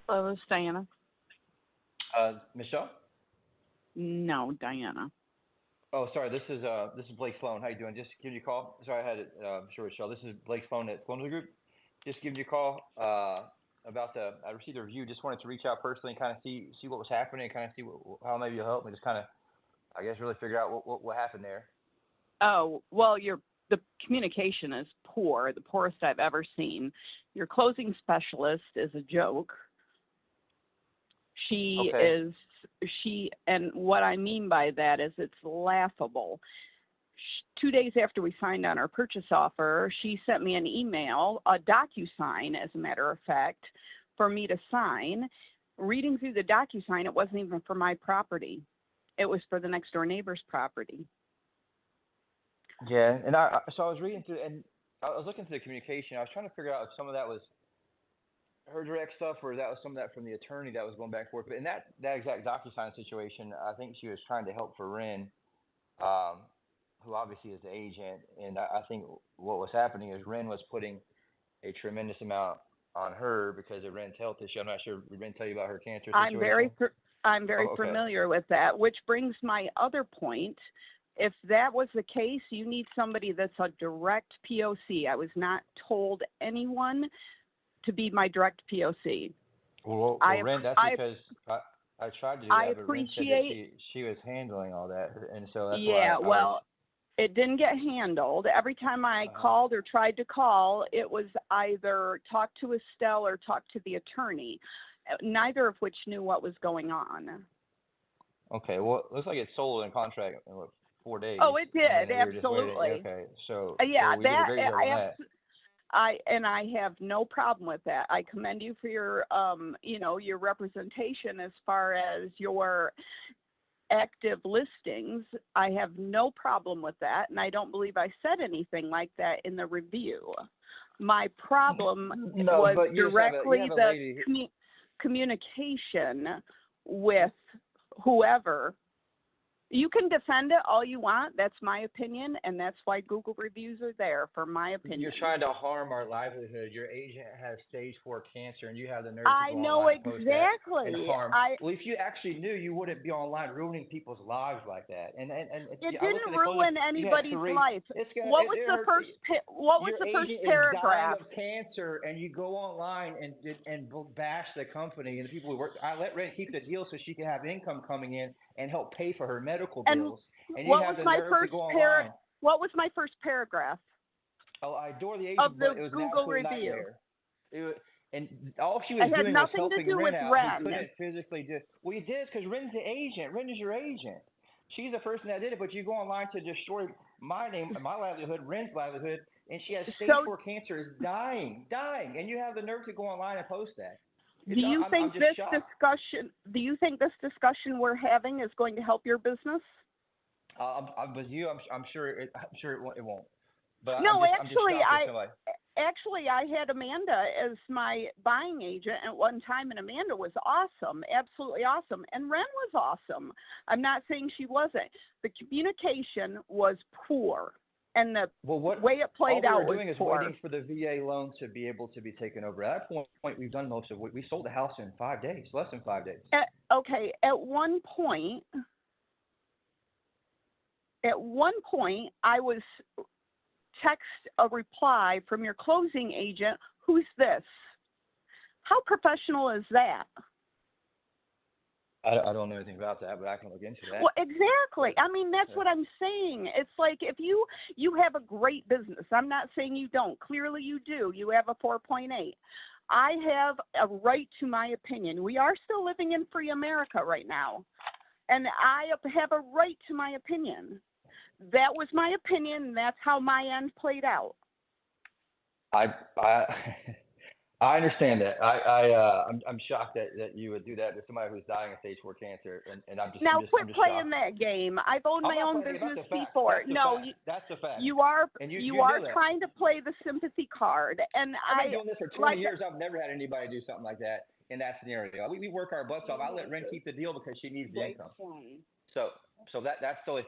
Hello, it's Diana. Michelle? No, Diana. Oh, sorry. This is Blake Sloan. How you doing? Just giving you a call. Sorry, I had it. Sherwood-Shaw. This is Blake Sloan at Sloan Group. Just giving you a call about the. I received a review. Just wanted to reach out personally and kind of see what was happening, kind of see how maybe you'll help me. Just kind of, I guess, really figure out what happened there. Oh, well, the communication is poor, the poorest I've ever seen. Your closing specialist is a joke. She Okay. is and what I mean by that is it's laughable. 2 days after we signed on our purchase offer, she sent me an email, a DocuSign, as a matter of fact, for me to sign. Reading through the DocuSign, it wasn't even for my property. It was for the next door neighbor's property. Yeah, and so I was reading through and I was looking through the communication. I was trying to figure out if some of that was her direct stuff, or that was some of that from the attorney that was going back and forth. But in that exact DocuSign situation, I think she was trying to help for Ren, um, who obviously is the agent. And I think what was happening is Ren was putting a tremendous amount on her because of Ren's health issue. I'm not sure. Did Ren tell you about her cancer I'm very situation? I'm very Oh, okay. familiar with that, which brings my other point. If that was the case, you need somebody that's a direct POC. I was not told anyone to be my direct POC. I Ren, that's I because I tried to do I that, but Ren said that appreciate. she was handling all that, and so that's why Yeah, I was. well, it didn't get handled. Every time I Uh, called or tried to call, it was either talk to Estelle or talk to the attorney, neither of which knew what was going on. Okay, well, it looks like it's sold in contract in what, 4 days, Oh, it and did, then we were just waiting. Yeah, absolutely. okay, so Yeah, we did a that great job on that. I have no problem with that. I commend you for your your representation as far as your active listings. I have no problem with that, and I don't believe I said anything like that in the review. My problem No, was but you directly have a the lady. communication with whoever. You can defend it all you want. That's my opinion, and that's why Google reviews are there, for my You're opinion. trying to harm our livelihood. Your agent has stage 4 cancer, and you have the nerve to I go know online and post that and exactly. harm. Well, if you actually knew, you wouldn't be online ruining people's lives like that. It I look didn't at the closing. ruin You had anybody's three. life. It's gonna. What was It the hurt. first what was Your the first agent is dying paragraph? of cancer, and you go online and bash the company and the people who work. I let Ren keep the deal so she can have income coming in and help pay for her medical And bills. And you what have was the my nerve to first go online. what was my first paragraph Oh, I adore the of agent, but the it was an Google absolute review? nightmare. It was, and all she was It had doing was nothing to helping do Ren with out, who Ren. couldn't physically do. Well, you did because Ren's the agent. Ren is your agent. She's the person that did it, but you go online to destroy my name, my livelihood, Ren's livelihood, and she has stage So 4 cancer, is dying, and you have the nerve to go online and post that. do you I'm think just shocked. this discussion we're having is going to help your business? With you, I'm sure it won't. But No, I'm just shocked with somebody. I had Amanda as my buying agent at one time, and Amanda was awesome, absolutely awesome, and Ren was awesome. I'm not saying she wasn't. The communication was poor, and the Well, way it all played we were out was doing is poor. waiting for the VA loan to be able to be taken over. At that point, we've done most of it. We sold the house in 5 days, less than 5 days. Okay, at one point, I was text a reply from your closing agent. Who's this? How professional is that? I don't know anything about that, but I can look into that. Well, exactly. I mean, that's Yeah. what I'm saying. It's like if you have a great business. I'm not saying you don't. Clearly you do. You have a 4.8. I have a right to my opinion. We are still living in free America right now. And I have a right to my opinion. That was my opinion, and that's how my end played out. I I understand that. I'm shocked that you would do that to somebody who's dying of stage 4 cancer, and Now I'm quit just playing shocked. that game. I've owned I'm my not own playing it. That's business a fact. before. That's the No, fact. That's the fact. you are And you you know are that. trying to play the sympathy card, and I've been doing this for 20 like years. I've never had anybody do something like that in that scenario. We work our butts off. I let Ren keep the deal because she needs the income. So that's totally